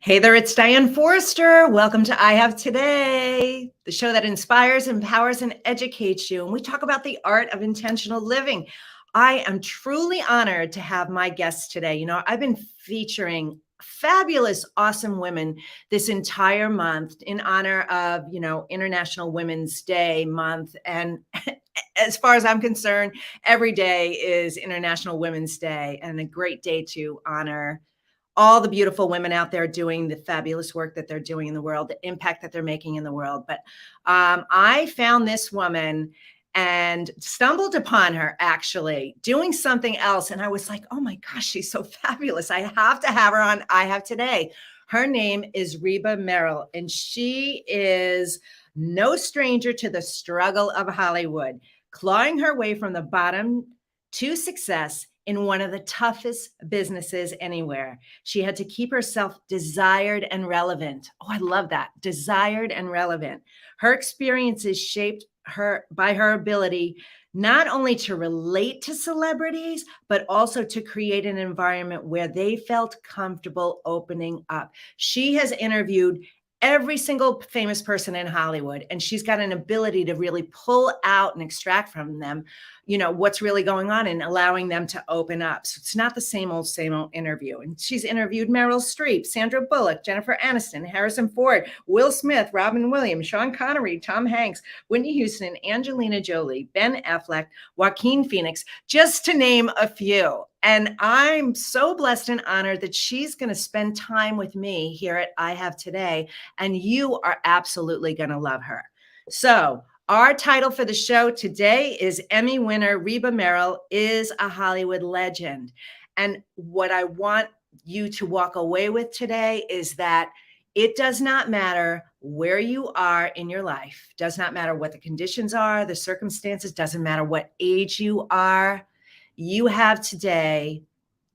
Hey there, it's Diane Forster. Welcome to I Have Today, the show that inspires, empowers, and educates you. And we talk about the art of intentional living. I am truly honored to have my guests today. I've been featuring fabulous, awesome women this entire month in honor of, International Women's Day month. And as far as I'm concerned, every day is International Women's Day and a great day to honor all the beautiful women out there doing the fabulous work that they're doing in the world, the impact that they're making in the world. But I found this woman and stumbled upon her actually doing something else. And I was like, oh my gosh, she's so fabulous. I have to have her on I Have Today. Her name is Reba Merrill, and she is no stranger to the struggle of Hollywood, clawing her way from the bottom to success in one of the toughest businesses anywhere. She had to keep herself desired and relevant. Oh, I love that. Desired and relevant. Her experiences shaped her by her ability not only to relate to celebrities, but also to create an environment where they felt comfortable opening up. She has interviewed every single famous person in Hollywood, and she's got an ability to really pull out and extract from them what's really going on and allowing them to open up. So it's not the same old interview. And she's interviewed Meryl Streep, Sandra Bullock, Jennifer Aniston, Harrison Ford, Will Smith, Robin Williams, Sean Connery, Tom Hanks, Whitney Houston, Angelina Jolie, Ben Affleck, Joaquin Phoenix, just to name a few. And I'm so blessed and honored that she's going to spend time with me here at I Have Today. And you are absolutely going to love her. So our title for the show today is Emmy winner Reba Merrill is a Hollywood legend. And what I want you to walk away with today is that it does not matter where you are in your life, does not matter what the conditions are, the circumstances, doesn't matter what age you are. You have today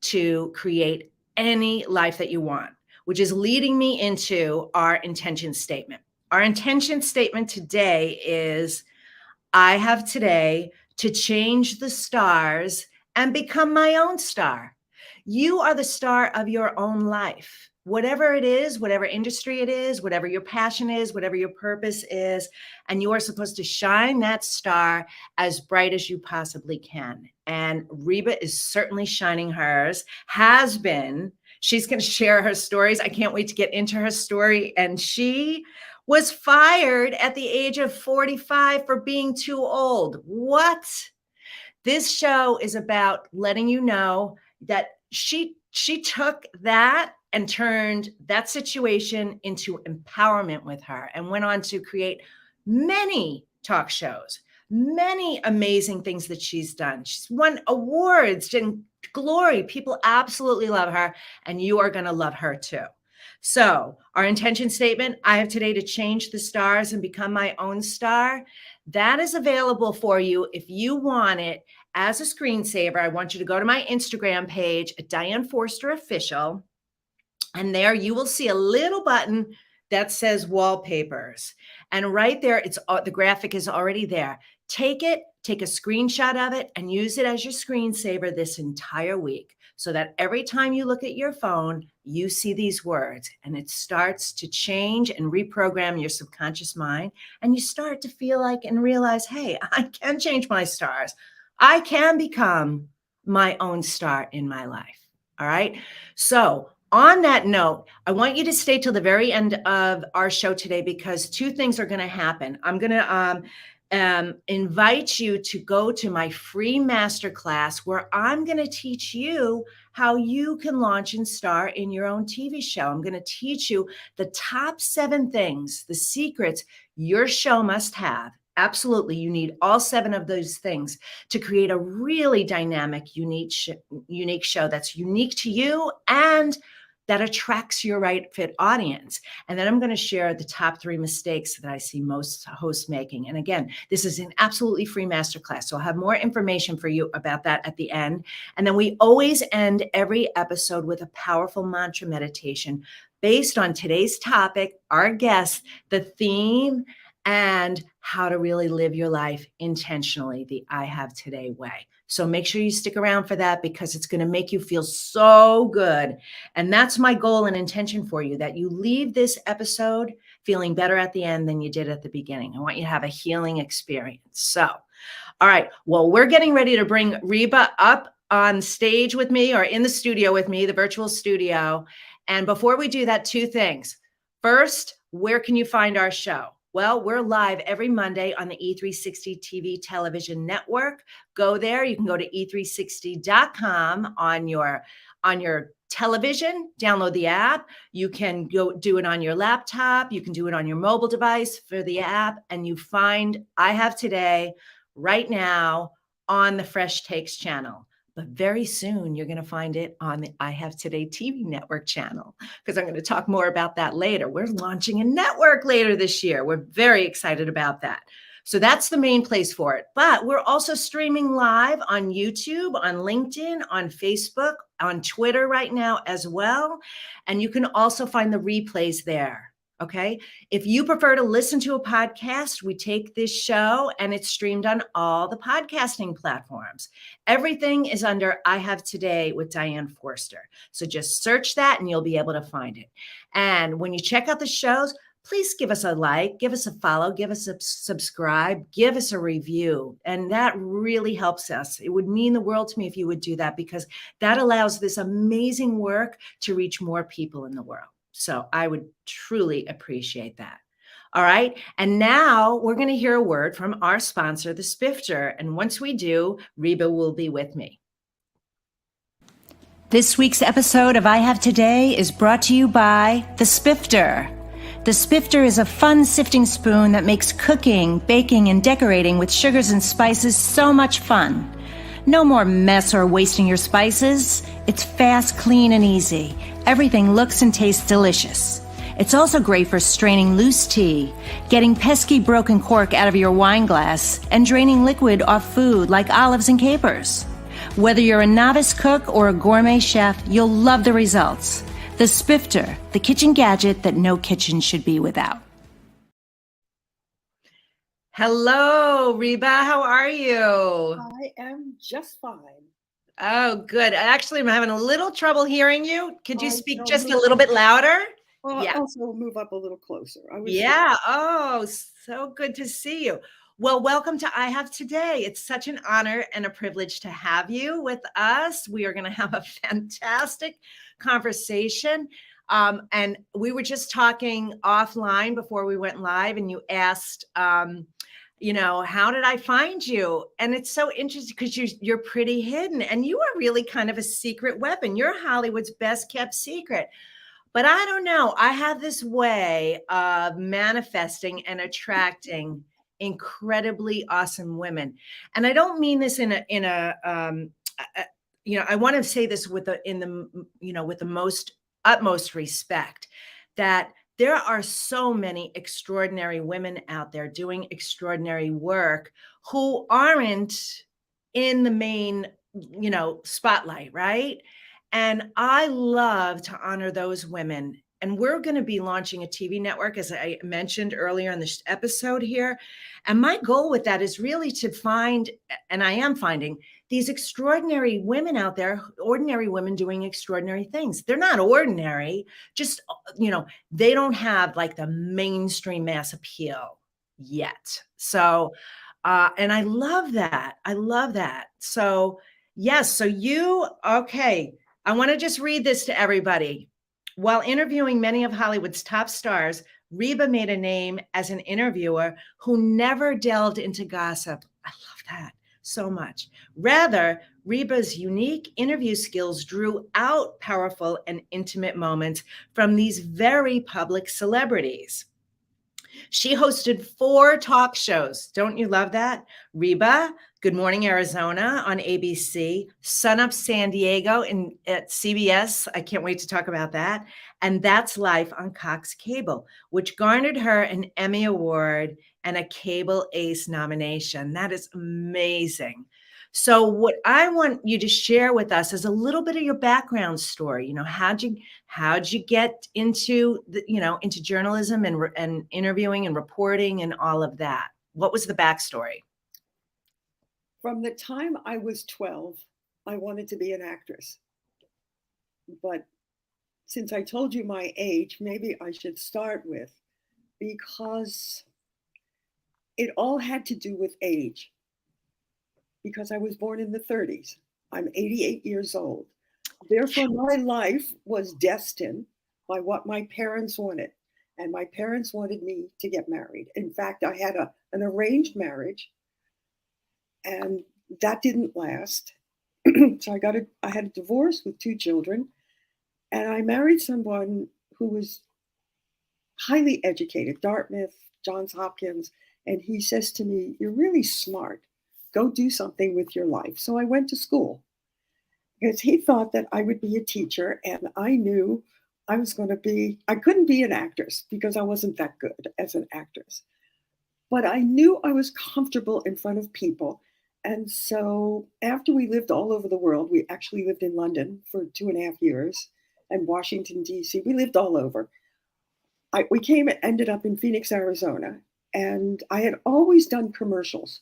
to create any life that you want, which is leading me into our intention statement. Our intention statement today is, I have today to change the stars and become my own star. You are the star of your own life. Whatever it is, whatever industry it is, whatever your passion is, whatever your purpose is, and you are supposed to shine that star as bright as you possibly can. And Reba is certainly shining hers, has been. She's going to share her stories. I can't wait to get into her story. And she was fired at the age of 45 for being too old. What? This show is about letting you know that she took that and turned that situation into empowerment with her and went on to create many talk shows, many amazing things that she's done. She's won awards and glory. People absolutely love her, and you are going to love her too. So our intention statement, I have today to change the stars and become my own star. That is available for you if you want it as a screensaver. I want you to go to my Instagram page, Diane Forster Official. And there you will see a little button that says wallpapers. And right there, the graphic is already there. Take a screenshot of it and use it as your screensaver this entire week, so that every time you look at your phone, you see these words and it starts to change and reprogram your subconscious mind. And you start to feel like and realize, hey, I can change my stars. I can become my own star in my life. All right. So on that note, I want you to stay till the very end of our show today, because two things are going to happen. I'm going to invite you to go to my free masterclass where I'm going to teach you how you can launch and star in your own TV show. I'm going to teach you the top 7 things, the secrets your show must have. Absolutely. You need all 7 of those things to create a really dynamic, unique show that's unique to you and that attracts your right fit audience. And then I'm going to share the top 3 mistakes that I see most hosts making. And again, this is an absolutely free masterclass. So I'll have more information for you about that at the end. And then we always end every episode with a powerful mantra meditation based on today's topic, our guest, the theme, and how to really live your life intentionally, the I Have Today way. So make sure you stick around for that because it's going to make you feel so good. And that's my goal and intention for you, that you leave this episode feeling better at the end than you did at the beginning. I want you to have a healing experience. So, all right. Well, we're getting ready to bring Reba up on stage with me, or in the studio with me, the virtual studio. And before we do that, two things. First, where can you find our show? Well, we're live every Monday on the E360 TV television network. Go there. You can go to e360.com on your television, download the app. You can go do it on your laptop. You can do it on your mobile device for the app. And you find I Have Today right now on the Fresh Takes channel. But very soon, you're going to find it on the I Have Today TV network channel, because I'm going to talk more about that later. We're launching a network later this year. We're very excited about that. So that's the main place for it. But we're also streaming live on YouTube, on LinkedIn, on Facebook, on Twitter right now as well. And you can also find the replays there. Okay. If you prefer to listen to a podcast, we take this show and it's streamed on all the podcasting platforms. Everything is under I Have Today with Diane Forster. So just search that and you'll be able to find it. And when you check out the shows, please give us a like, give us a follow, give us a subscribe, give us a review. And that really helps us. It would mean the world to me if you would do that, because that allows this amazing work to reach more people in the world. So I would truly appreciate that. All right. And now we're going to hear a word from our sponsor, the Spifter. And once we do, Reba will be with me. This week's episode of I Have Today is brought to you by the Spifter. The Spifter is a fun sifting spoon that makes cooking, baking, and decorating with sugars and spices so much fun. No more mess or wasting your spices. It's fast, clean, and easy. Everything looks and tastes delicious. It's also great for straining loose tea, getting pesky broken cork out of your wine glass, and draining liquid off food like olives and capers. Whether you're a novice cook or a gourmet chef, you'll love the results. The Spifter, the kitchen gadget that no kitchen should be without. Hello, Reba. How are you? I am just fine. Oh, good. Actually, I'm having a little trouble hearing you. Could you speak just a little bit louder? Well, yeah. Also move up a little closer. Yeah. Oh, so good to see you. Well, welcome to I Have Today. It's such an honor and a privilege to have you with us. We are going to have a fantastic conversation. And we were just talking offline before we went live, and you asked, how did I find you? And it's so interesting because you're pretty hidden, and you are really kind of a secret weapon. You're Hollywood's best kept secret. But I don't know. I have this way of manifesting and attracting incredibly awesome women. And I don't mean this I want to say this with the most utmost respect, that there are so many extraordinary women out there doing extraordinary work who aren't in the main, spotlight, right? And I love to honor those women. And we're going to be launching a TV network, as I mentioned earlier in this episode here. And my goal with that is really to find, and I am finding, these extraordinary women out there, ordinary women doing extraordinary things. They're not ordinary, just, they don't have like the mainstream mass appeal yet. So, and I love that. I love that. So, yes. So okay. I want to just read this to everybody. While interviewing many of Hollywood's top stars, Reba made a name as an interviewer who never delved into gossip. I love that so much. Rather, Reba's unique interview skills drew out powerful and intimate moments from these very public celebrities. She hosted 4 talk shows. Don't you love that? Reba, Good Morning Arizona on ABC, Sun Up San Diego at CBS. I can't wait to talk about that. And That's Life on Cox Cable, which garnered her an Emmy Award and a Cable Ace nomination. That is amazing. So what I want you to share with us is a little bit of your background story. How'd you get into into journalism and interviewing and reporting and all of that? What was the backstory? From the time I was 12, I wanted to be an actress. But since I told you my age, maybe I should start with, because it all had to do with age. Because I was born in the 30s. I'm 88 years old. Therefore, my life was destined by what my parents wanted. And my parents wanted me to get married. In fact, I had an arranged marriage, and that didn't last. So I had a divorce with 2 children, and I married someone who was highly educated, Dartmouth, Johns Hopkins, and he says to me, "You're really smart. Go do something with your life." So I went to school because he thought that I would be a teacher, and I knew I couldn't be an actress because I wasn't that good as an actress. But I knew I was comfortable in front of people. And so after we lived all over the world, we actually lived in London for 2.5 years and Washington, D.C. We lived all over. We ended up in Phoenix, Arizona. And I had always done commercials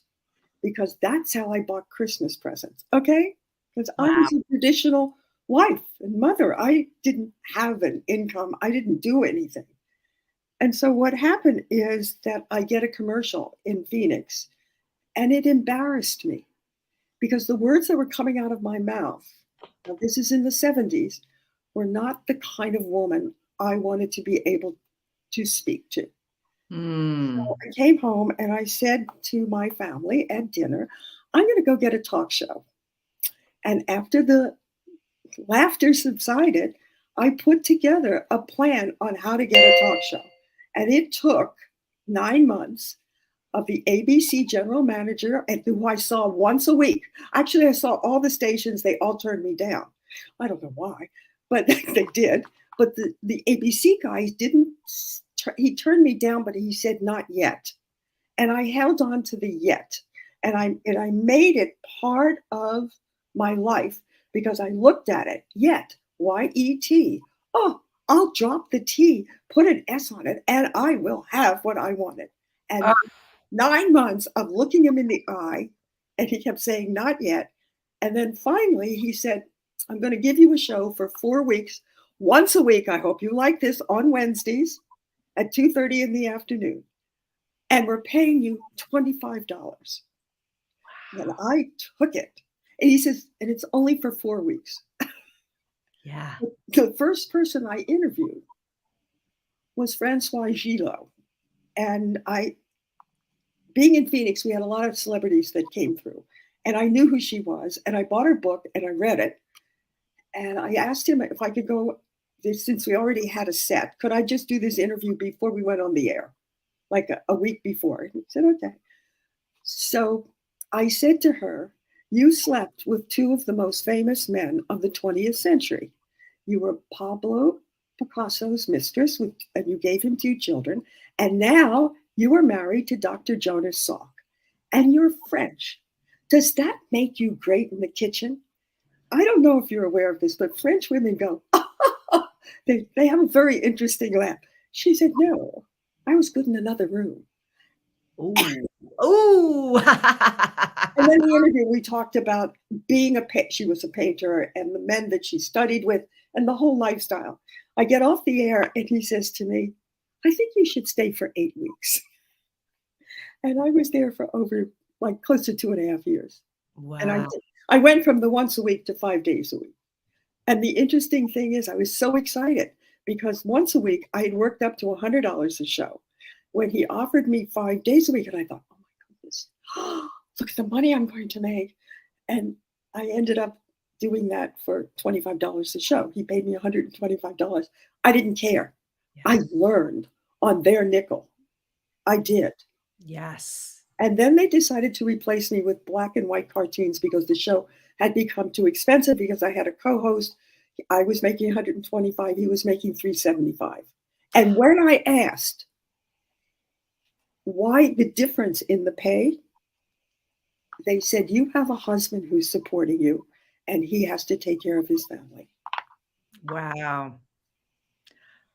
because that's how I bought Christmas presents. Okay? Because I was a traditional wife and mother. I didn't have an income. I didn't do anything. And so what happened is that I get a commercial in Phoenix, and it embarrassed me because the words that were coming out of my mouth, now this is in the 70s, were not the kind of woman I wanted to be able to speak to. So I came home and I said to my family at dinner, "I'm going to go get a talk show." And after the laughter subsided, I put together a plan on how to get a talk show. And it took 9 months of the ABC general manager, and who I saw once a week. Actually, I saw all the stations. They all turned me down. I don't know why, but they did. But the ABC guys didn't. He turned me down, but he said not yet. And I held on to the yet. And I made it part of my life because I looked at it. Yet, Y-E-T. Oh, I'll drop the T, put an S on it, and I will have what I wanted. And 9 months of looking him in the eye, and he kept saying, "Not yet." And then finally he said, "I'm going to give you a show for 4 weeks, once a week. I hope you like this, on Wednesdays at 2:30 in the afternoon. And we're paying you $25. And I took it. And he says, "And it's only for 4 weeks." Yeah. The first person I interviewed was Francois Gillot. And being in Phoenix, we had a lot of celebrities that came through. And I knew who she was. And I bought her book and I read it. And I asked him if I could go, since we already had a set, could I just do this interview before we went on the air? Like a week before. And he said, "Okay." So I said to her, "You slept with 2 of the most famous men of the 20th century. You were Pablo Picasso's mistress, and you gave him 2 children. And now you are married to Dr. Jonas Salk. And you're French. Does that make you great in the kitchen?" I don't know if you're aware of this, but French women go, they have a very interesting laugh. She said, "No, I was good in another room." Ooh. And then the interview, we talked about being she was a painter, and the men that she studied with, and the whole lifestyle. I get off the air and he says to me, "I think you should stay for 8 weeks." And I was there for over close to 2.5 years. Wow. And I went from the once a week to 5 days a week. And the interesting thing is I was so excited because once a week I had worked up to $100 a show. When he offered me 5 days a week, and I thought, "Oh my goodness, look at the money I'm going to make." And I ended up doing that for $25 a show. He paid me $125. I didn't care. Yeah. I learned on their nickel. I did. Yes. And then they decided to replace me with black and white cartoons because the show had become too expensive because I had a co-host. I was making $125. He was making $375. And when I asked why the difference in the pay, they said, "You have a husband who's supporting you, and he has to take care of his family." Wow.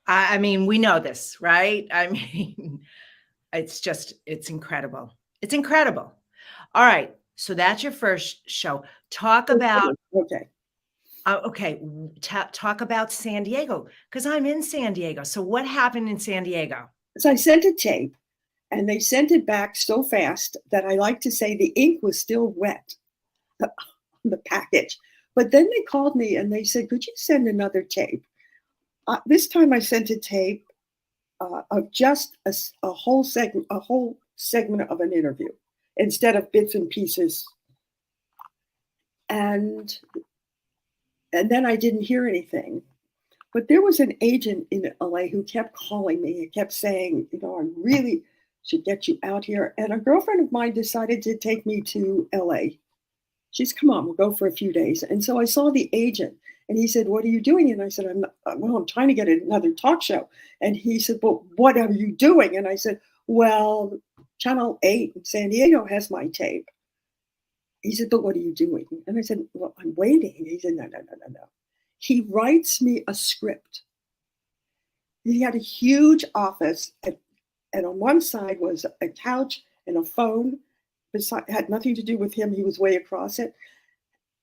I mean, we know this, right? I mean, it's incredible. It's incredible. All right. So that's your first show. Talk about Okay. okay. Talk about San Diego, because I'm in San Diego. So what happened in San Diego? So I sent a tape, and they sent it back so fast that I like to say the ink was still wet on the package. But then they called me and they said, "Could you send another tape?" This time I sent a tape of just a whole segment of an interview instead of bits and pieces. And then I didn't hear anything. But there was an agent in LA who kept calling me and kept saying, I really should get you out here. And a girlfriend of mine decided to take me to LA. She's, come on, we'll go for a few days. And so I saw the agent and he said, "What are you doing?" And I said, I'm trying to get another talk show. And he said, "Well, what are you doing?" And I said, "Well, Channel 8 in San Diego has my tape." He said, "But what are you doing?" And I said, "Well, I'm waiting." And he said, No. He writes me a script. He had a huge office, and on one side was a couch and a phone. Had nothing to do with him. He was way across it.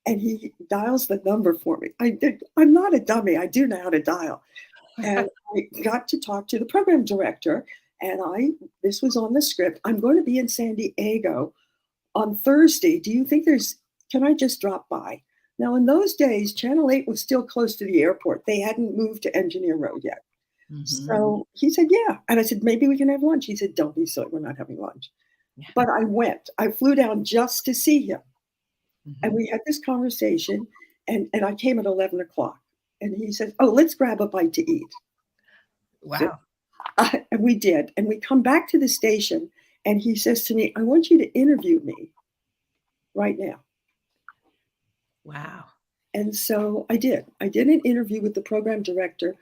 And he dials the number for me. I'm not a dummy. I do know how to dial. And I got to talk to the program director. And this was on the script. "I'm going to be in San Diego on Thursday. Do you think can I just drop by?" Now, in those days, Channel 8 was still close to the airport. They hadn't moved to Engineer Road yet. Mm-hmm. So he said, "Yeah." And I said, "Maybe we can have lunch." He said, "Don't be silly. We're not having lunch." Yeah. But I went. I flew down just to see him. Mm-hmm. And we had this conversation, and I came at 11 o'clock. And he said, "Oh, let's grab a bite to eat." Wow. So, and we did. And we come back to the station, and he says to me, "I want you to interview me right now." Wow. And so I did. I did an interview with the program director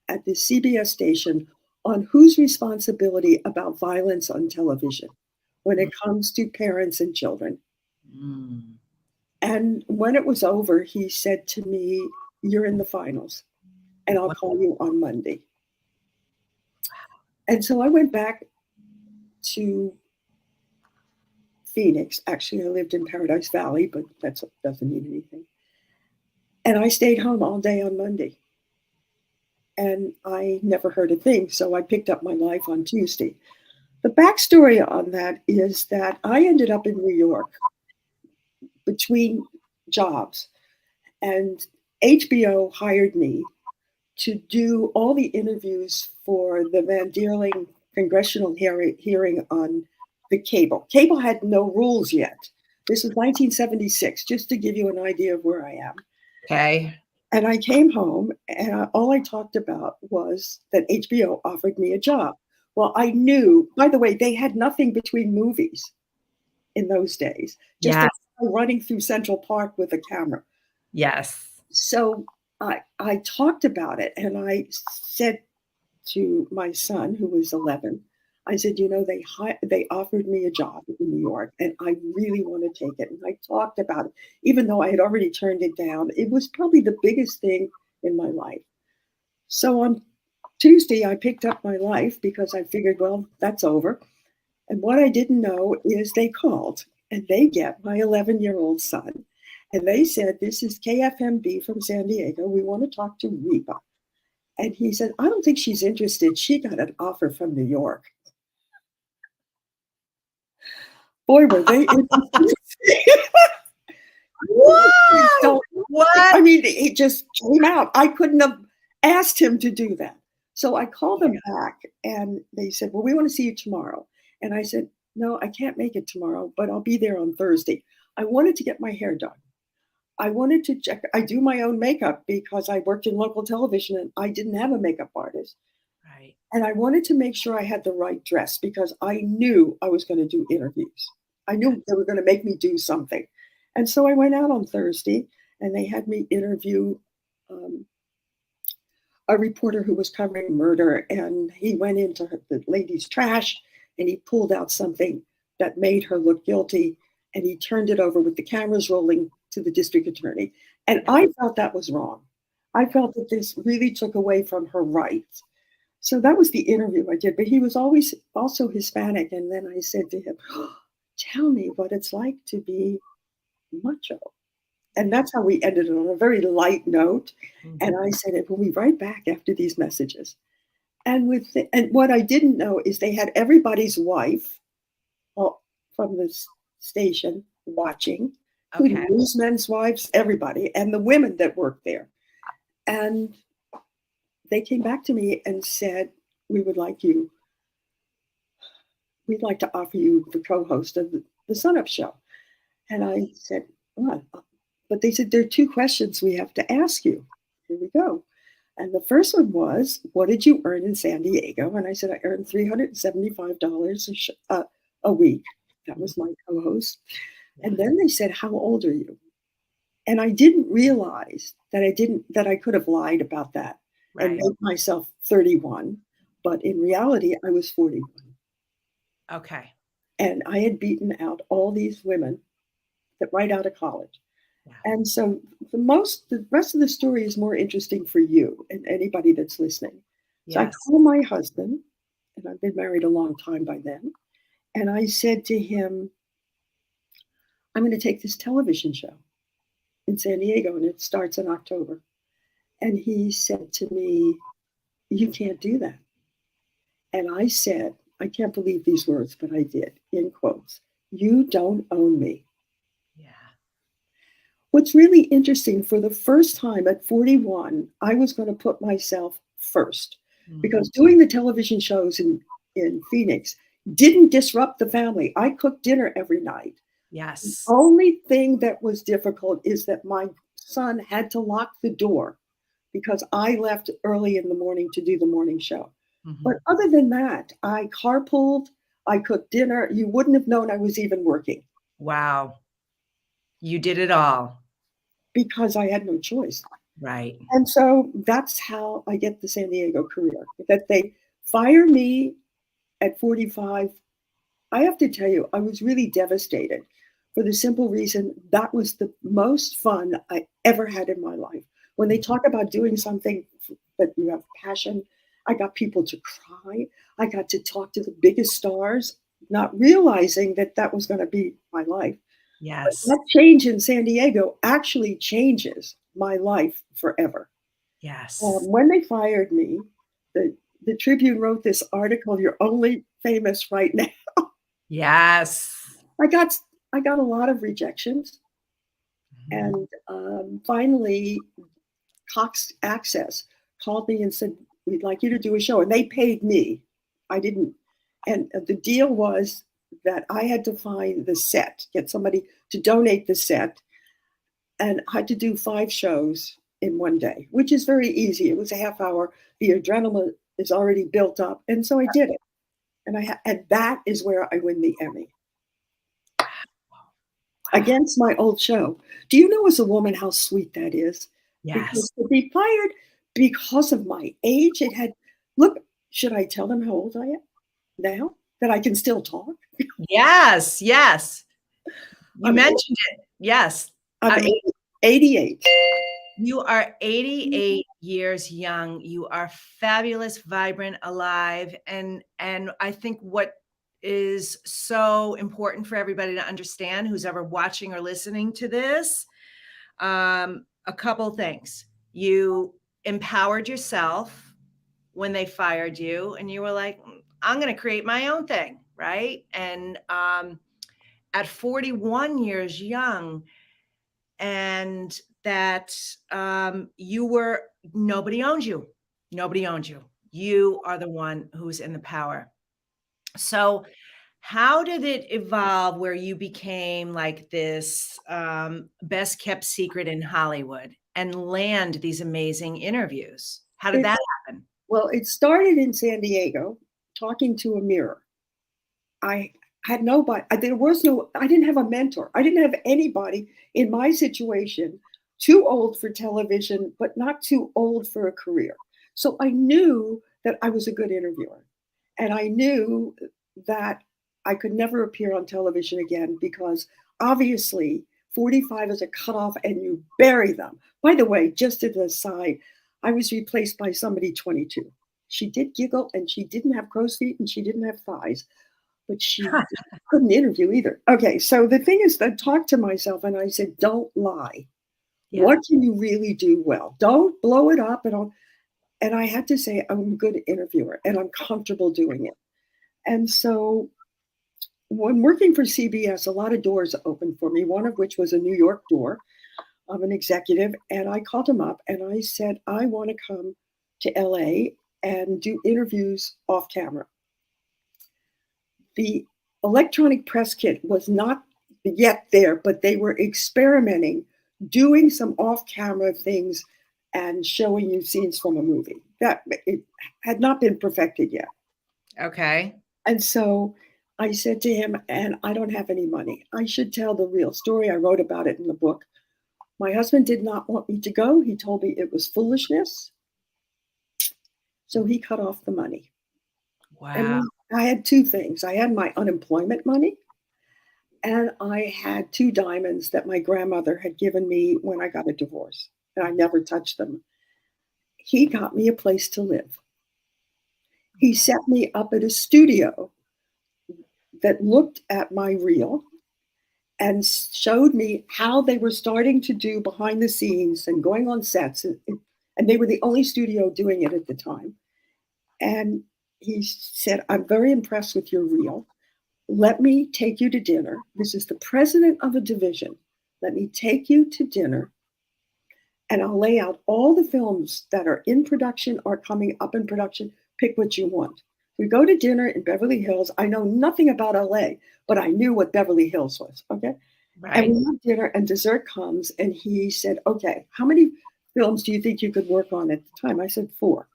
at the CBS station on whose responsibility about violence on television when it comes to parents and children. Mm. And when it was over, he said to me, "You're in the finals, and I'll call you on Monday." And so I went back to Phoenix. Actually, I lived in Paradise Valley, but that doesn't mean anything. And I stayed home all day on Monday. And I never heard a thing, so I picked up my life on Tuesday. The backstory on that is that I ended up in New York between jobs, and HBO hired me to do all the interviews for the Van Deerling congressional hearing on the cable. Cable had no rules yet. This was 1976, just to give you an idea of where I am. Okay. And I came home, and all I talked about was that HBO offered me a job. Well, I knew, by the way, they had nothing between movies in those days. Just a guy running through Central Park with a camera. Yes. So I talked about it, and I said to my son, who was 11, I said, they offered me a job in New York, and I really want to take it. And I talked about it, even though I had already turned it down. It was probably the biggest thing in my life. So on Tuesday, I picked up my life because I figured, well, that's over. And what I didn't know is they called, and they get my 11-year-old son. And they said, "This is KFMB from San Diego. We want to talk to Reba." And he said, "I don't think she's interested. She got an offer from New York." Boy, were they interested. What? I mean, it just came out. I couldn't have asked him to do that. So I called them back, and they said, "Well, we want to see you tomorrow." And I said, "No, I can't make it tomorrow, but I'll be there on Thursday." I wanted to get my hair done. I wanted to check. I do my own makeup because I worked in local television and I didn't have a makeup artist. Right. And I wanted to make sure I had the right dress because I knew I was going to do interviews. I knew they were going to make me do something. And so I went out on Thursday, and they had me interview a reporter who was covering murder. And he went into the lady's trash, and he pulled out something that made her look guilty. And he turned it over with the cameras rolling to the district attorney. And I felt that was wrong. I felt that this really took away from her rights. So that was the interview I did. But he was always also Hispanic. And then I said to him, tell me what it's like to be macho. And that's how we ended it, on a very light note. And I said, we'll be right back after these messages. And and what I didn't know is they had everybody's wife from the station watching, including newsmen's wives, everybody, and the women that worked there. And they came back to me and said, we'd like to offer you the co-host of the Sun Up Show. And I said, what? But they said, there are 2 questions we have to ask you. Here we go. And the first one was, what did you earn in San Diego? And I said, I earned $375 a week. That was my co-host. And then they said, how old are you? And I didn't realize that I could have lied about that and made myself 31. But in reality, I was 41. Okay. And I had beaten out all these women that right out of college. Yeah. And so the rest of the story is more interesting for you and anybody that's listening. Yes. So I called my husband, and I've been married a long time by then. And I said to him, I'm going to take this television show in San Diego, and it starts in October. And he said to me, you can't do that. And I said, I can't believe these words, but I did, in quotes, you don't own me. Yeah. What's really interesting, for the first time at 41, I was going to put myself first, because doing the television shows in Phoenix didn't disrupt the family. I cooked dinner every night. Yes. The only thing that was difficult is that my son had to lock the door because I left early in the morning to do the morning show. But other than that, I carpooled, I cooked dinner. You wouldn't have known I was even working. Wow. You did it all. Because I had no choice. Right. And so that's how I get the San Diego career. That they fire me at 45. I have to tell you, I was really devastated, for the simple reason that was the most fun I ever had in my life. When they talk about doing something that you have passion, I got people to cry. I got to talk to the biggest stars, not realizing that that was going to be my life. Yes. But that change in San Diego actually changes my life forever. Yes. When they fired me, the Tribune wrote this article, "You're only famous right now." Yes. I got a lot of rejections. And finally, Cox Access called me and said, we'd like you to do a show. And they paid me. I didn't. And the deal was that I had to find the set, get somebody to donate the set. And I had to do 5 shows in one day, which is very easy. It was a half hour. The adrenaline is already built up. And so I did it. And that is where I win the Emmy. Against my old show. Do you know, as a woman, how sweet that is? Yes. Because to be fired because of my age, look, should I tell them how old I am now? That I can still talk? Yes, yes. You mentioned it. Yes. I'm 88. You are 88 years young. You are fabulous, vibrant, alive. And I think what is so important for everybody to understand, who's ever watching or listening to this, a couple things. You empowered yourself when they fired you, and you were like, I'm going to create my own thing, right? And at 41 years young, and that nobody owns you. Nobody owns you. You are the one who's in the power. So how did it evolve where you became like this best kept secret in Hollywood and land these amazing interviews? How did that happen? Well, it started in San Diego, talking to a mirror. I had nobody. I didn't have a mentor. I didn't have anybody in my situation, too old for television, but not too old for a career. So I knew that I was a good interviewer. And I knew that I could never appear on television again, because obviously 45 is a cutoff and you bury them. By the way, just as an aside, I was replaced by somebody 22. She did giggle, and she didn't have crow's feet, and she didn't have thighs. but she couldn't interview either. Okay, so the thing is, I talked to myself and I said, don't lie. Yeah. What can you really do well? Don't blow it up and all. And I had to say, I'm a good interviewer and I'm comfortable doing it. And so when working for CBS, a lot of doors opened for me, one of which was a New York door of an executive. And I called him up and I said, I want to come to LA and do interviews off camera. The electronic press kit was not yet there, but they were experimenting, doing some off camera things and showing you scenes from a movie. That it had not been perfected yet. Okay. And so I said to him, and I don't have any money. I should tell the real story. I wrote about it in the book. My husband did not want me to go. He told me it was foolishness. So he cut off the money. Wow. And I had two things. I had my unemployment money, and I had 2 diamonds that my grandmother had given me when I got a divorce, and I never touched them. He got me a place to live. He set me up at a studio that looked at my reel and showed me how they were starting to do behind the scenes and going on sets. And they were the only studio doing it at the time. And he said, I'm very impressed with your reel. Let me take you to dinner. This is the president of a division. Let me take you to dinner. And I'll lay out all the films that are in production or coming up in production. Pick what you want. We go to dinner in Beverly Hills. I know nothing about LA, but I knew what Beverly Hills was. Okay. Right. And we have dinner and dessert comes. And he said, okay, how many films do you think you could work on at the time? I said 4.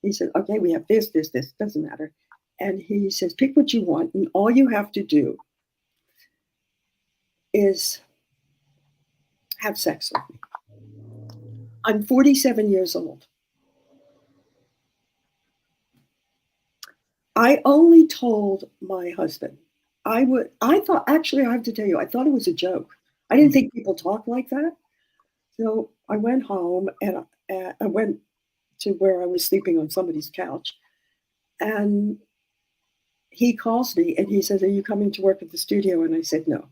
He said, okay, we have this, doesn't matter. And he says, pick what you want. And all you have to do is have sex with me. I'm 47 years old. I only told my husband. I thought, actually, I have to tell you, I thought it was a joke. I didn't think people talk like that. So I went home and I went to where I was sleeping on somebody's couch. And he calls me and he says, are you coming to work at the studio? And I said, no.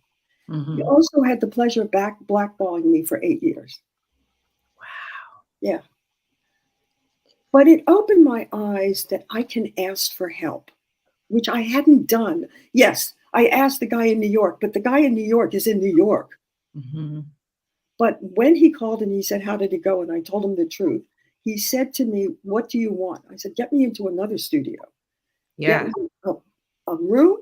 Mm-hmm. He also had the pleasure of blackballing me for 8 years. Wow. Yeah. But it opened my eyes that I can ask for help, which I hadn't done. Yes, I asked the guy in New York, but the guy in New York is in New York. Mm-hmm. But when he called and he said, how did it go? And I told him the truth. He said to me, what do you want? I said, get me into another studio. Yeah. Get me a room,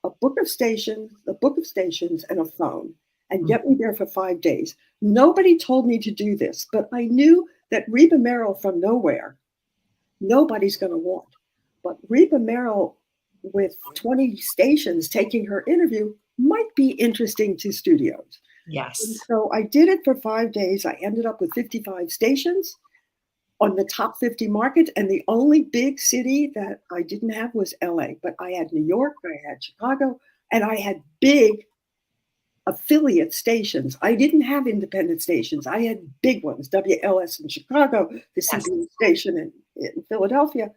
a book of stations, and a phone, and get me there for 5 days. Nobody told me to do this, but I knew that Reba Merrill from nowhere, nobody's going to want. But Reba Merrill with 20 stations taking her interview might be interesting to studios. Yes. And so I did it for 5 days. I ended up with 55 stations on the top 50 markets. And the only big city that I didn't have was LA. But I had New York, I had Chicago, and I had big affiliate stations. I didn't have independent stations. I had big ones, WLS in Chicago, the CBS station in Philadelphia.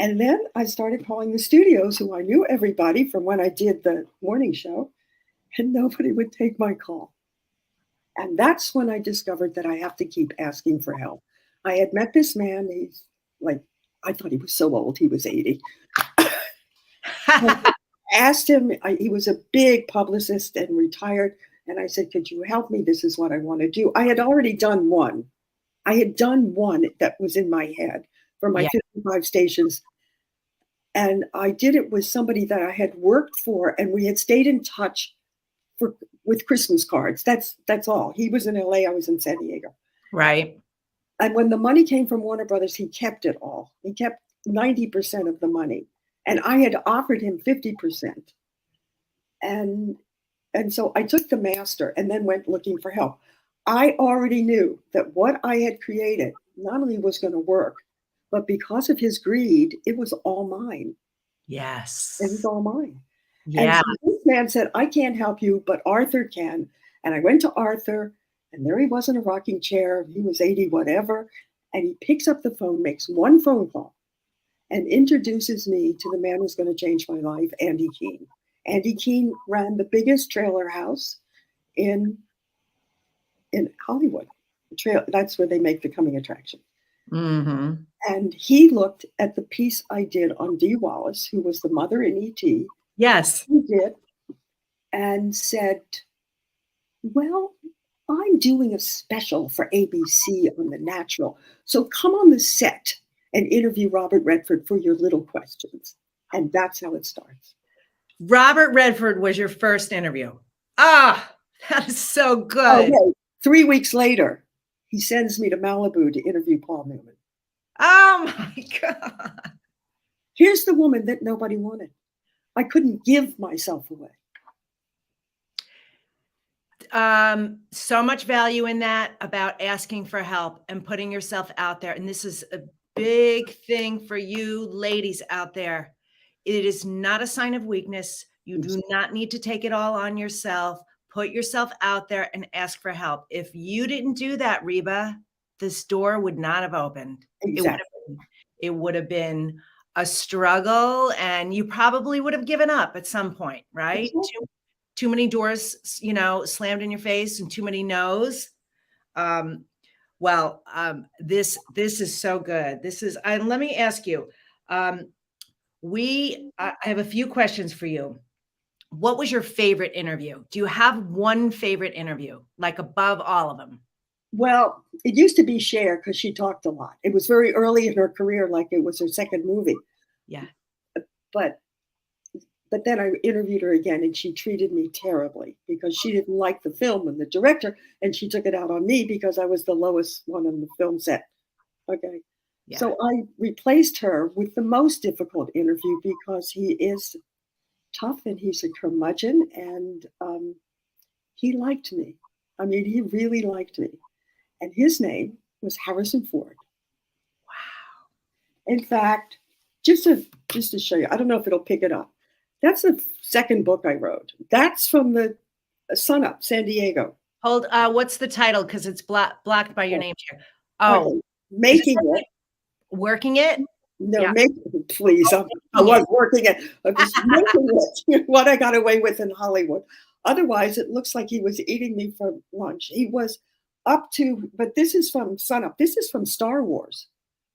And then I started calling the studios, who I knew everybody from when I did the morning show, and nobody would take my call. And that's when I discovered that I have to keep asking for help. I had met this man. He's like, I thought he was so old. He was 80. I asked him, he was a big publicist and retired. And I said, could you help me? This is what I want to do. I had already done one. I had done one that was in my head for my 55 stations. And I did it with somebody that I had worked for, and we had stayed in touch with Christmas cards. That's all. He was in LA, I was in San Diego. Right. And when the money came from Warner Brothers, he kept it all. He kept 90% of the money. And I had offered him 50%. And so I took the master and then went looking for help. I already knew that what I had created not only was going to work, but because of his greed, it was all mine. Yes. It was all mine. Yeah. And so this man said, I can't help you, but Arthur can. And I went to Arthur, and there he was in a rocking chair. He was 80, whatever. And he picks up the phone, makes one phone call. and introduces me to the man who's going to change my life, Andy Keene. Andy Keene ran the biggest trailer house in Hollywood. That's where they make The Coming Attraction. Mm-hmm. And he looked at the piece I did on Dee Wallace, who was the mother in E.T. Yes. He did, and said, well, I'm doing a special for ABC on The Natural. So come on the set and interview Robert Redford for your little questions. And that's how it starts. Robert Redford was your first interview. Ah, that is so good. Okay. 3 weeks later, he sends me to Malibu to interview Paul Newman. Oh my God. Here's the woman that nobody wanted. I couldn't give myself away. So much value in that about asking for help and putting yourself out there. And this is a big thing for you ladies out there. It is not a sign of weakness. You do not need to take it all on yourself. Put yourself out there and ask for help. If you didn't do that, Reba, this door would not have opened. Exactly. It would have been a struggle, and you probably would have given up at some point, right? Exactly. Too many doors, slammed in your face, and too many no's. This is so good. This is, and let me ask you, I have a few questions for you. What was your favorite interview? Do you have one favorite interview, like above all of them? Well, it used to be Cher because she talked a lot. It was very early in her career, like it was her second movie. Yeah. But then I interviewed her again, and she treated me terribly because she didn't like the film and the director, and she took it out on me because I was the lowest one on the film set. Okay. Yeah. So I replaced her with the most difficult interview because he is tough and he's a curmudgeon, and he liked me. I mean, he really liked me. And his name was Harrison Ford. Wow. In fact, just to show you, I don't know if it'll pick it up. That's the second book I wrote. That's from the Sun Up, San Diego. Hold, what's the title? Because it's blocked by your name here. Oh, okay. Making it. Working it? No, yeah. Please. I was working it. I was making it. What I got away with in Hollywood. Otherwise, it looks like he was eating me for lunch. He was up to, but this is from Sun Up. This is from Star Wars.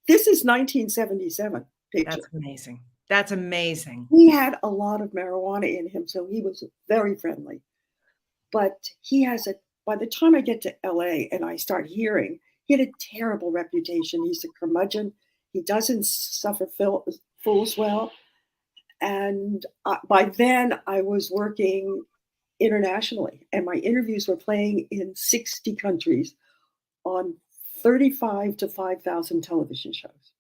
This is 1977 picture. That's amazing. That's amazing. He had a lot of marijuana in him, so he was very friendly. But he has by the time I get to LA and I start hearing, he had a terrible reputation. He's a curmudgeon. He doesn't suffer fools well. And by then I was working internationally, and my interviews were playing in 60 countries on 35 to 5,000 television shows.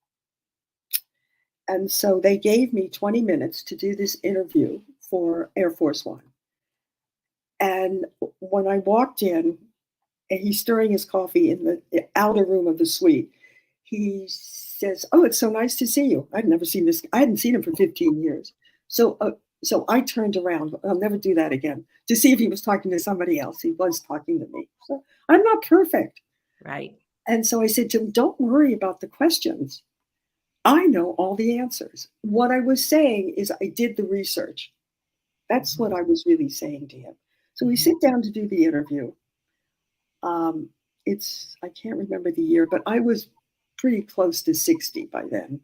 And so they gave me 20 minutes to do this interview for Air Force One. And when I walked in, and he's stirring his coffee in the outer room of the suite, he says, "Oh, it's so nice to see you. I'd never seen this. I hadn't seen him for 15 years." So I turned around. I'll never do that again, to see if he was talking to somebody else. He was talking to me. So I'm not perfect. Right. And so I said to him, "Don't worry about the questions. I know all the answers. What I was saying is I did the research." That's what I was really saying to him. So we sit down to do the interview. I can't remember the year, but I was pretty close to 60 by then.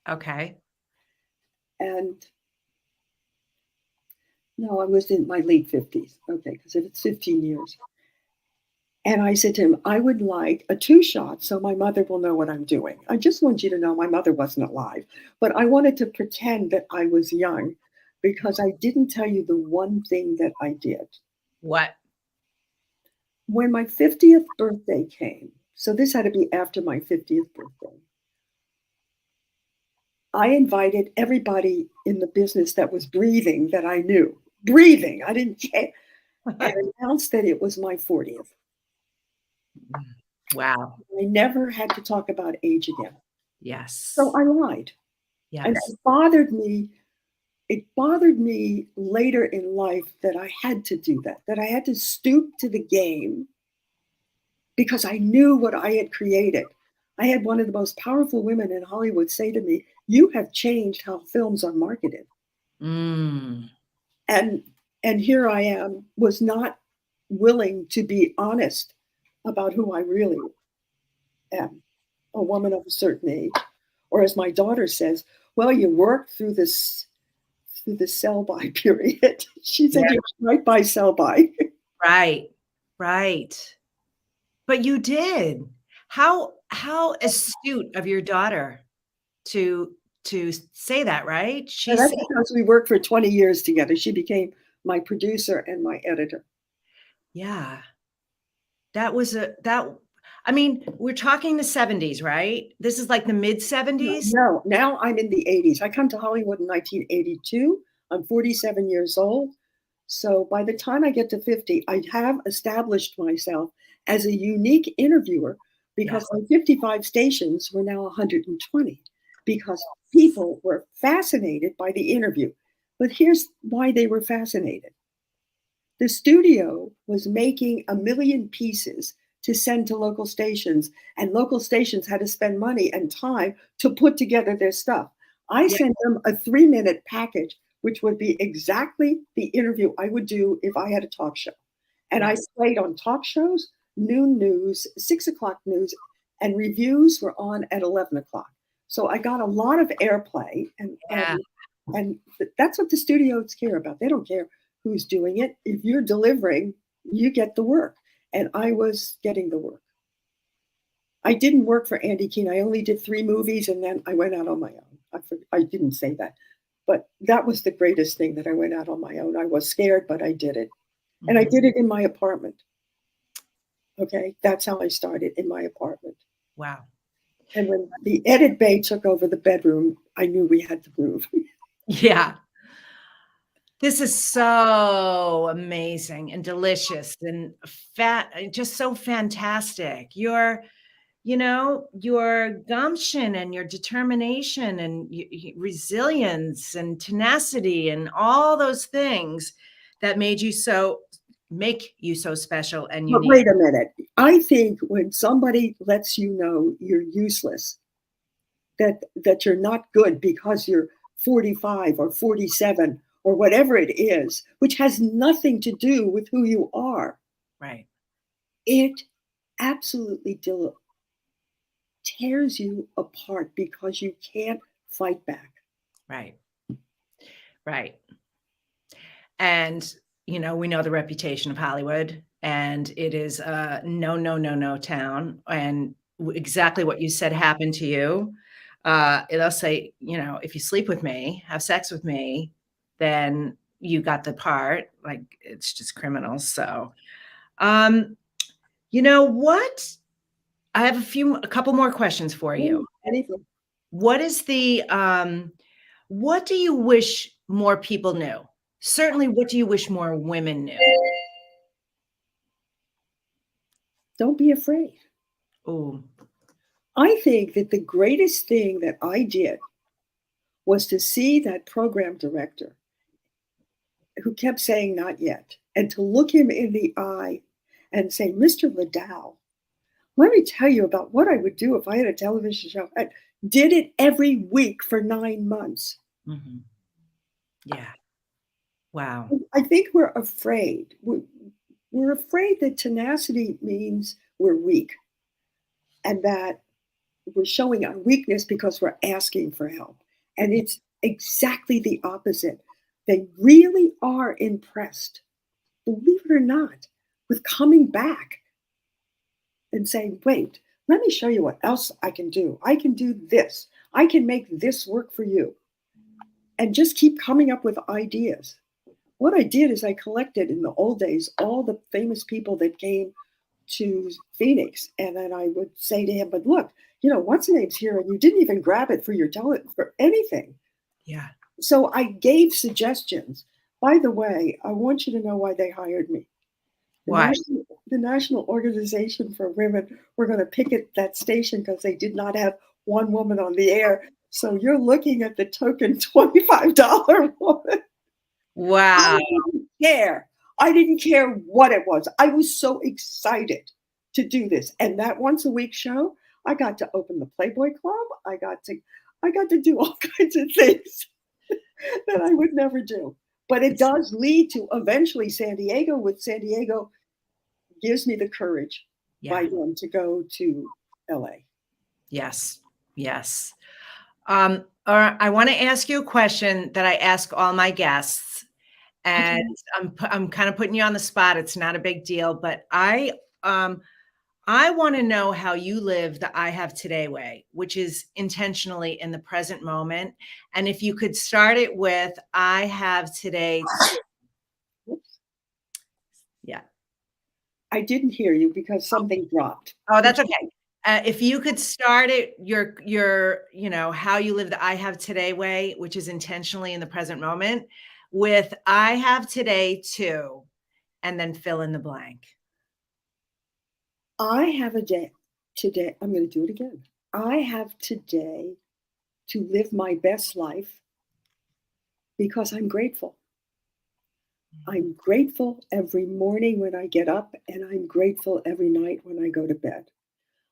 Okay. And no, I was in my late 50s. Okay, because it's 15 years. And I said to him, "I would like a 2-shot so my mother will know what I'm doing. I just want you to know my mother wasn't alive, but I wanted to pretend that I was young because I didn't tell you the one thing that I did." What? When my 50th birthday came, so this had to be after my 50th birthday, I invited everybody in the business that was breathing that I knew. Breathing, I didn't care. And announced that it was my 40th. Wow. I never had to talk about age again. Yes. So I lied. Yes. And it bothered me. It bothered me later in life that I had to do that I had to stoop to the game because I knew what I had created. I had one of the most powerful women in Hollywood say to me, "You have changed how films are marketed." Mm. And here I am, was not willing to be honest about who I really am, a woman of a certain age. Or as my daughter says, well, you worked through the sell by period. She said Yeah. you went right by sell by. Right. Right. But you did. How astute of your daughter to say that, right? And She that's said, because we worked for 20 years together. She became my producer and my editor. yeah. That was I mean, we're talking the 70s, right? This is like the mid 70s? No, now I'm in the 80s. I come to Hollywood in 1982. I'm 47 years old. So by the time I get to 50, I have established myself as a unique interviewer because Yes. on 55 stations, we're now 120 because people were fascinated by the interview. But here's why they were fascinated. The studio was making 1 million pieces to send to local stations, and local stations had to spend money and time to put together their stuff. I Yeah. sent them a 3-minute package, which would be exactly the interview I would do if I had a talk show. And I Yes. played on talk shows, noon news, 6 o'clock news, and reviews were on at 11 o'clock. So I got a lot of airplay, Yeah. and that's what the studios care about. They don't care who's doing it. If you're delivering, you get the work. And I was getting the work. I didn't work for Andy Keene. I only did 3 movies and then I went out on my own. I didn't say that. But that was the greatest thing, that I went out on my own. I was scared, but I did it. And I did it in my apartment. Okay. That's how I started, in my apartment. Wow. And when the edit bay took over the bedroom, I knew we had to move. Yeah. This is so amazing and delicious and just so fantastic. Your gumption and your determination and resilience and tenacity and all those things that make you so special and But unique. wait a minute. I think when somebody lets you know you're useless, that you're not good because you're 45 or 47 or whatever it is, which has nothing to do with who you are, Right. it absolutely tears you apart because you can't fight back. Right. Right. And, we know the reputation of Hollywood, and it is a no, no, no, no town. And exactly what you said happened to you. They'll say, if you sleep with me, have sex with me, then you got the part. Like, it's just criminals. So, you know what? I have a couple more questions for you. Anything. What is what do you wish more people knew? Certainly, what do you wish more women knew? Don't be afraid. Oh, I think that the greatest thing that I did was to see that program director who kept saying not yet, and to look him in the eye and say, Mr. Liddell, let me tell you about what I would do if I had a television show. I did it every week for 9 months. mm-hmm. Yeah. Wow. I think we're afraid. We're afraid that tenacity means we're weak and that we're showing our weakness because we're asking for help. And it's exactly the opposite. They really are impressed, believe it or not, with coming back and saying, wait, let me show you what else I can do. I can do this. I can make this work for you. And just keep coming up with ideas. What I did is I collected, in the old days, all the famous people that came to Phoenix. And then I would say to him, but look, what's the name's here? And you didn't even grab it for for anything. Yeah. So I gave suggestions. By the way, I want you to know why they hired me. Why? The National Organization for Women were going to picket that station because they did not have one woman on the air. So you're looking at the token $25 woman. Wow. I didn't care. I didn't care what it was. I was so excited to do this. And that once a week show, I got to open the Playboy Club. I got to do all kinds of things that I would never do. But it does lead to eventually San Diego. With San Diego gives me the courage by then to go to LA. Yes. Yes. I want to ask you a question that I ask all my guests, and I'm kind of putting you on the spot. It's not a big deal, but I want to know how you live the I have today way, which is intentionally in the present moment. And if you could start it with I have today. Yeah. I didn't hear you because something dropped. Oh, that's okay. If you could start it, your, how you live the I have today way, which is intentionally in the present moment, with I have today too, and then fill in the blank. I have a day today. I'm going to do it again. I have today to live my best life because I'm grateful. I'm grateful every morning when I get up, and I'm grateful every night when I go to bed.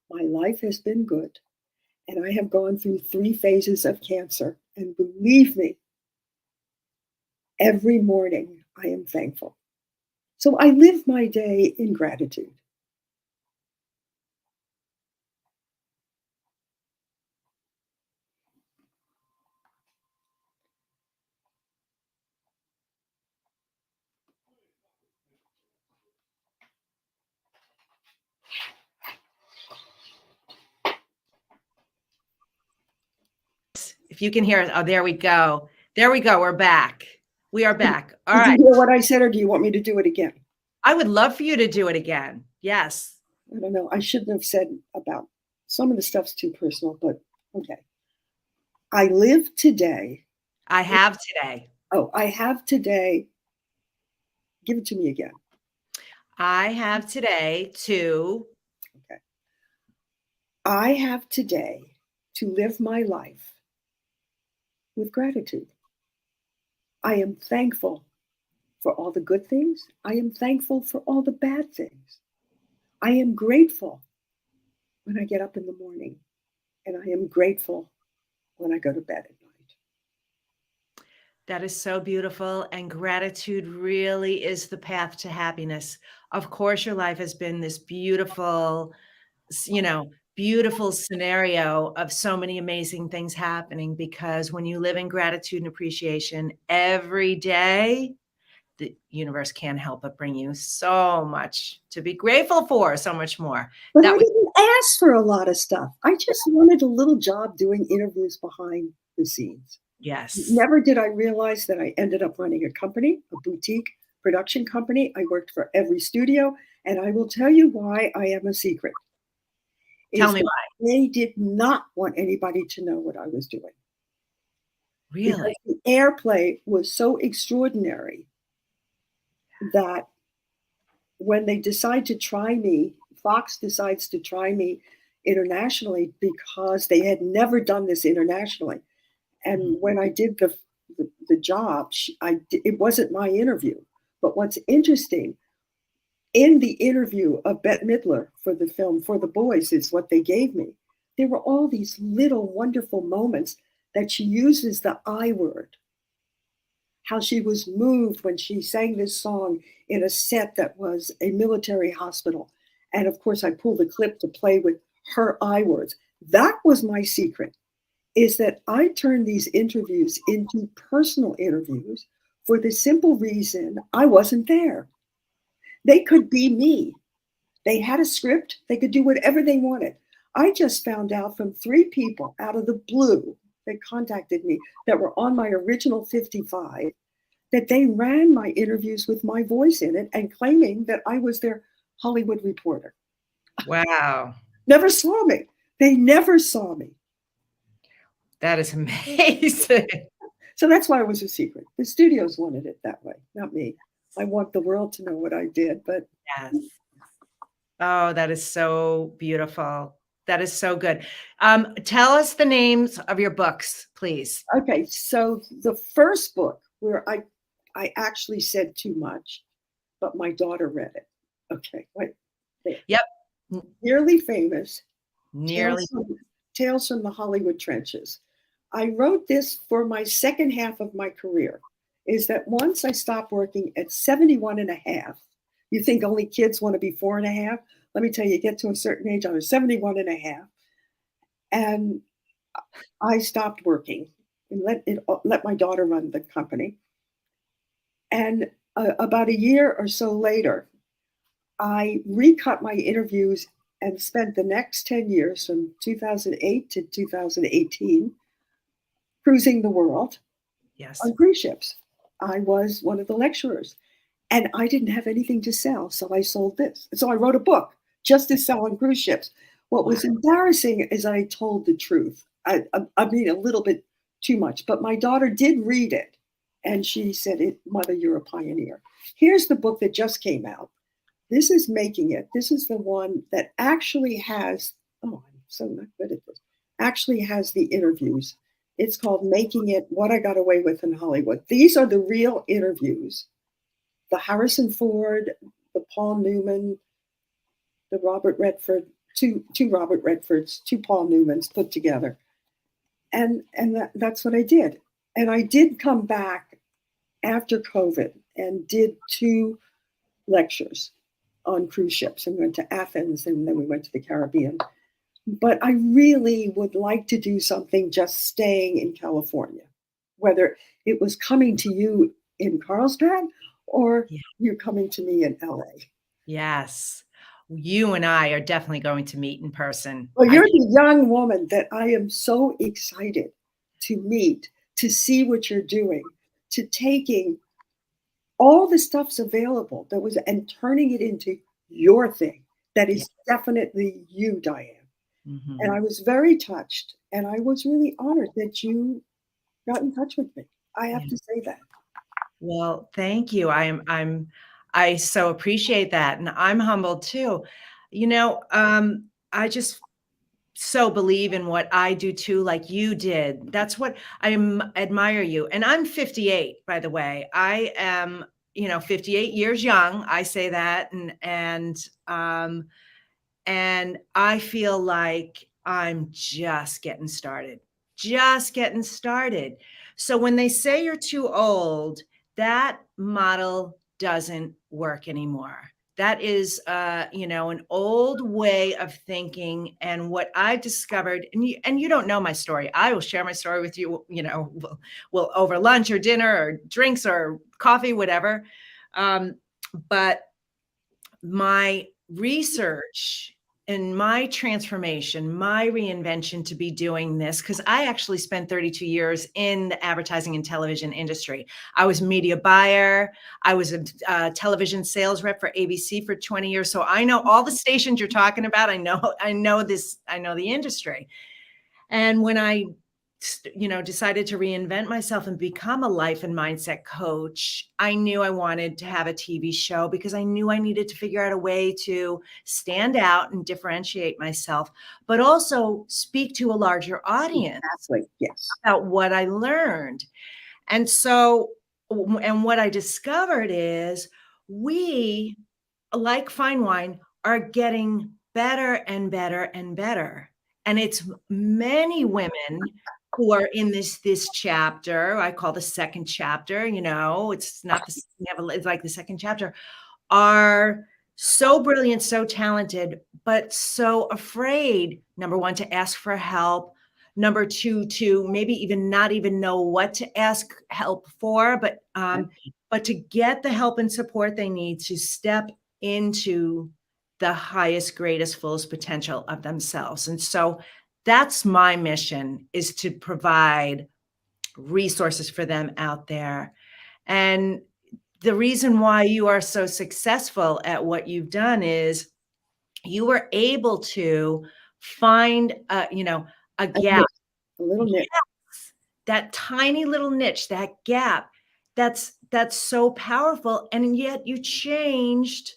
My life has been good, and I have gone through 3 phases of cancer. And believe me, every morning I am thankful. So I live my day in gratitude. If you can hear us, oh, there we go. There we go. We're back. We are back. All right. Did you hear what I said, or do you want me to do it again? I would love for you to do it again. Yes. I don't know. I shouldn't have said about some of the stuff's too personal, but okay. I live today. I have today. Oh, I have today. Give it to me again. I have today to. Okay. I have today to live my life with gratitude. I am thankful for all the good things. I am thankful for all the bad things. I am grateful when I get up in the morning, and I am grateful when I go to bed at night. That is so beautiful. And gratitude really is the path to happiness. Of course, your life has been this beautiful, beautiful scenario of so many amazing things happening, because when you live in gratitude and appreciation every day, the universe can't help but bring you so much to be grateful for, so much more. But I didn't ask for a lot of stuff. I just wanted a little job doing interviews behind the scenes. Yes. Never did I realize that I ended up running a company, a boutique production company. I worked for every studio, and I will tell you why I am a secret. Tell me why. They did not want anybody to know what I was doing. Really? Because the airplay was so extraordinary that when they decide to try me, Fox decides to try me internationally because they had never done this internationally. And when I did the job, it wasn't my interview. But what's interesting, in the interview of Bette Midler for the film For the Boys is what they gave me. There were all these little wonderful moments that she uses the I word. How she was moved when she sang this song in a set that was a military hospital. And of course, I pulled a clip to play with her I words. That was my secret, is that I turned these interviews into personal interviews for the simple reason I wasn't there. They could be me. They had a script. They could do whatever they wanted. I just found out from 3 people out of the blue that contacted me that were on my original 55 that they ran my interviews with my voice in it and claiming that I was their Hollywood reporter. Wow. Never saw me. They never saw me. That is amazing. So that's why it was a secret. The studios wanted it that way, not me. I want the world to know what I did, but. Yes. Oh, that is so beautiful. That is so good. Tell us the names of your books, please. Okay, so the first book where I actually said too much, but my daughter read it. Okay, wait. There. Yep. Nearly Famous, Nearly. Tales from the Hollywood Trenches. I wrote this for my second half of my career, is that once I stopped working at 71 and a half, you think only kids want to be 4.5? Let me tell you, get to a certain age, I was 71 and a half. And I stopped working and let my daughter run the company. And about a year or so later, I recut my interviews and spent the next 10 years from 2008 to 2018 cruising the world Yes. on cruise ships. I was one of the lecturers and I didn't have anything to sell. So I sold this. So I wrote a book just to sell on cruise ships. What was embarrassing is I told the truth. I mean, a little bit too much, but my daughter did read it. And she said, Mother, you're a pioneer. Here's the book that just came out. This is Making It. This is the one that actually has, oh, I'm so not good at this, actually has the interviews. It's called Making It, What I Got Away With in Hollywood. These are the real interviews. The Harrison Ford, the Paul Newman, the Robert Redford, two Robert Redfords, two Paul Newmans put together. And that's what I did. And I did come back after COVID and did 2 lectures on cruise ships and went to Athens and then we went to the Caribbean. But I really would like to do something just staying in California, whether it was coming to you in Carlsbad or you're coming to me in LA. Yes. You and I are definitely going to meet in person. Well, you're the young woman that I am so excited to meet, to see what you're doing, to taking all the stuff's available and turning it into your thing. That is definitely you, Diane. Mm-hmm. And I was very touched and I was really honored that you got in touch with me. I have to say that. Well, thank you. I so appreciate that. And I'm humbled too. You know, I just so believe in what I do too, like you did. That's what I admire you. And I'm 58, by the way. I am, 58 years young. I say that. And I feel like I'm just getting started. So when they say you're too old, that model doesn't work anymore. That is, an old way of thinking. And what I discovered, and you don't know my story. I will share my story with you. We'll over lunch or dinner or drinks or coffee, whatever. But my research and my transformation, my reinvention to be doing this, because I actually spent 32 years in the advertising and television industry. I was a media buyer. I was a television sales rep for ABC for 20 years. So I know all the stations you're talking about. I know the industry. And when I decided to reinvent myself and become a life and mindset coach, I knew I wanted to have a TV show because I knew I needed to figure out a way to stand out and differentiate myself, but also speak to a larger audience about what I learned. And what I discovered is we, like fine wine, are getting better and better and better. And it's many women who are in this chapter, I call the second chapter, it's not it's like the second chapter, are so brilliant, so talented, but so afraid, number one, to ask for help. Number two, to maybe even not even know what to ask help for, but to get the help and support they need to step into the highest, greatest, fullest potential of themselves. And so that's my mission, is to provide resources for them out there. And the reason why you are so successful at what you've done is you were able to find a gap, a little niche. Yes, that tiny little niche, that gap, that's so powerful. And yet you changed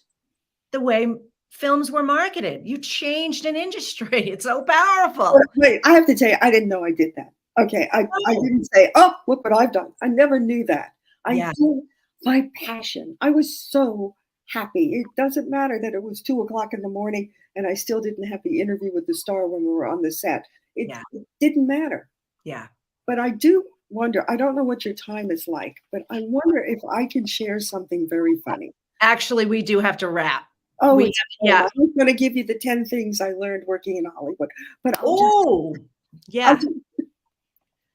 the way films were marketed. You changed an industry. It's so powerful. Wait, I have to tell you, I didn't know I did that. Okay, I didn't say, oh, look what I've done. I never knew that. I did my passion. I was so happy. It doesn't matter that it was 2 o'clock in the morning and I still didn't have the interview with the star when we were on the set. Yeah. It didn't matter. Yeah. But I do wonder, I don't know what your time is like, but I wonder if I can share something very funny. Actually, we do have to wrap. Oh, We it's have, I was going to give you the 10 things I learned working in Hollywood, but Oh, I'll yeah. just,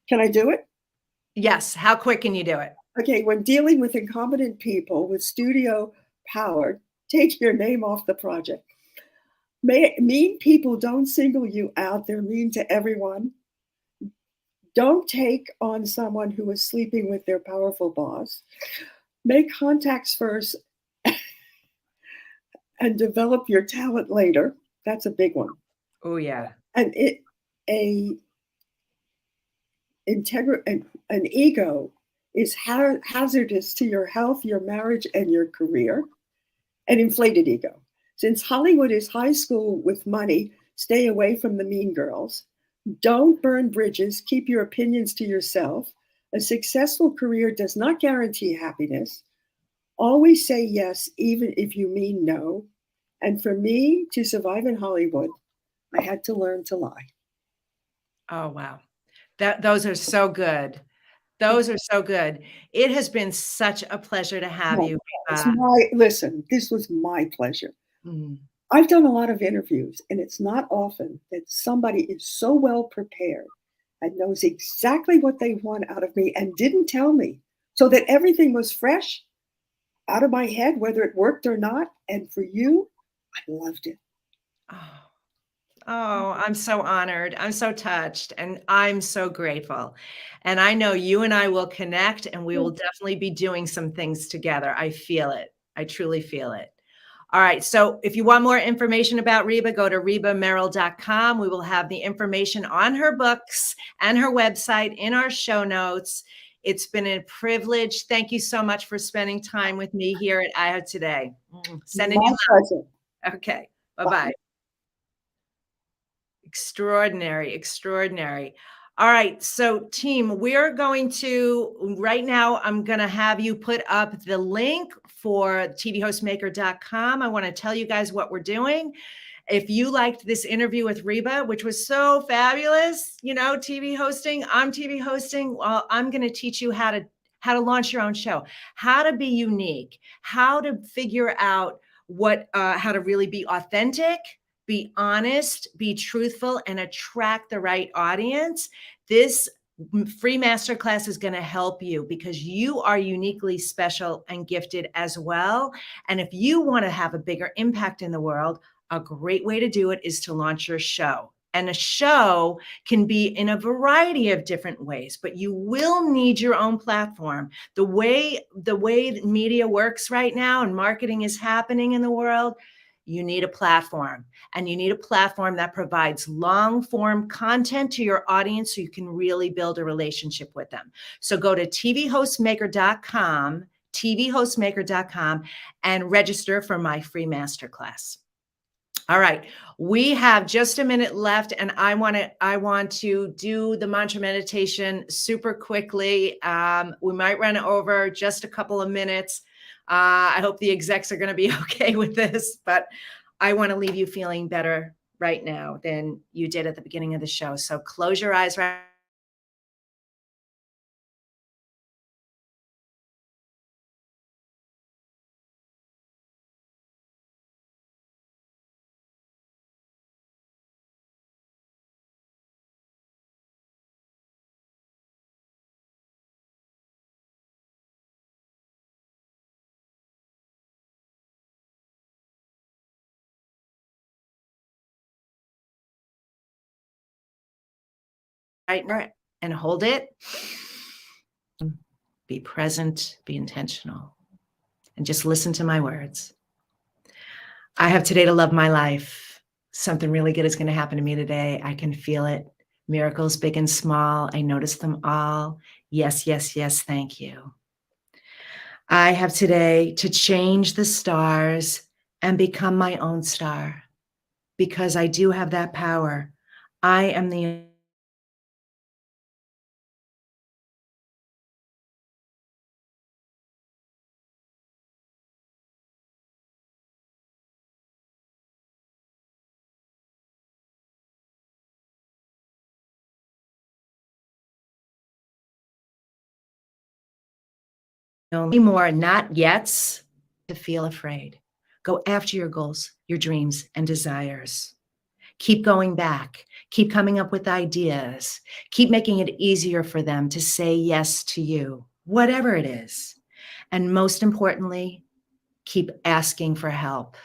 can I do it? Yes. How quick can you do it? Okay, when dealing with incompetent people with studio power, take your name off the project. Mean people don't single you out, they're mean to everyone. Don't take on someone who is sleeping with their powerful boss. Make contacts first and develop your talent later. That's a big one. Oh, yeah. And a an ego is hazardous to your health, your marriage, and your career. An inflated ego. Since Hollywood is high school with money, stay away from the mean girls. Don't burn bridges. Keep your opinions to yourself. A successful career does not guarantee happiness. Always say yes, even if you mean no. And for me to survive in Hollywood, I had to learn to lie. Oh, wow. Those are so good. Those are so good. It has been such a pleasure to have No, you. it's Uh, listen, this was my pleasure. mm, I've done a lot of interviews, and it's not often that somebody is so well prepared and knows exactly what they want out of me and didn't tell me so that everything was fresh out of my head, whether it worked or not. And for you, I loved it. oh, oh, I'm so honored. I'm so touched, and I'm so grateful. And I know you and I will connect, and we will definitely be doing some things together. I feel it. I truly feel it. All right. So if you want more information about Reba, go to rebamerrill.com. We will have the information on her books and her website in our show notes. It's been a privilege. Thank you so much for spending time with me here at IHO today. Sending My you pleasure. love. Okay. Bye. Bye-bye. Extraordinary, extraordinary. All right. So team, we're going to, right now, I'm going to have you put up the link for tvhostmaker.com. I want to tell you guys what we're doing. If you liked this interview with Reba, which was so fabulous, you know, TV hosting, I'm TV hosting. Well, I'm going to teach you how to launch your own show, how to be unique, how to figure out how to really be authentic, be honest, be truthful, and attract the right audience. This free masterclass is going to help you because you are uniquely special and gifted as well. And if you want to have a bigger impact in the world, a great way to do it is to launch your show. And a show can be in a variety of different ways, but you will need your own platform. The way media works right now and marketing is happening in the world, you need a platform, and you need a platform that provides long form content to your audience so you can really build a relationship with them. So go to tvhostmaker.com, and register for my free masterclass. All right, we have just a minute left, and I want to do the mantra meditation super quickly. We might run over just a couple of minutes. I hope the execs are going to be okay with this, but I want to leave you feeling better right now than you did at the beginning of the show. So close your eyes right now and hold it. Be present, be intentional, and just listen to my words. I have today to love my life. Something really good is going to happen to me today. I can feel it. Miracles big and small. I notice them all. Yes, yes, yes. Thank you. I have today to change the stars and become my own star because I do have that power. I am the Only more not yets to feel afraid. Go after your goals, your dreams, and desires. Keep going back. Keep coming up with ideas. Keep making it easier for them to say yes to you, whatever it is. And most importantly, keep asking for help.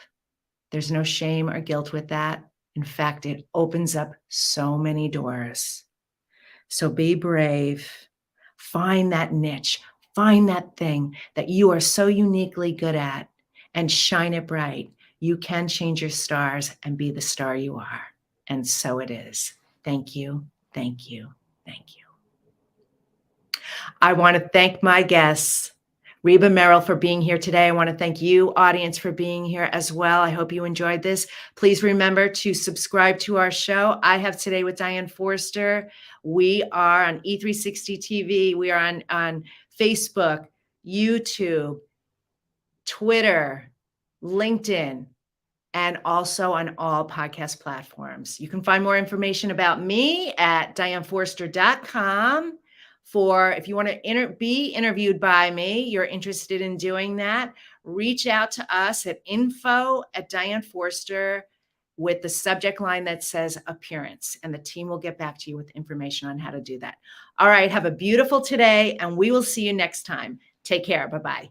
There's no shame or guilt with that. In fact, it opens up so many doors. So be brave. Find that niche. Find that thing that you are so uniquely good at and shine it bright. You can change your stars and be the star you are. And so it is. Thank you. Thank you. Thank you. I want to thank my guests, Reba Merrill, for being here today. I want to thank you, audience, for being here as well. I hope you enjoyed this. Please remember to subscribe to our show. I Have Today with Diane Forster. We are on E360 TV. We are on Facebook, YouTube, Twitter, LinkedIn, and also on all podcast platforms. You can find more information about me at dianeforster.com. For if you want to be interviewed by me, you're interested in doing that, reach out to us at info@Diane with the subject line that says appearance, and the team will get back to you with information on how to do that. All right, have a beautiful today, and we will see you next time. Take care. Bye-bye.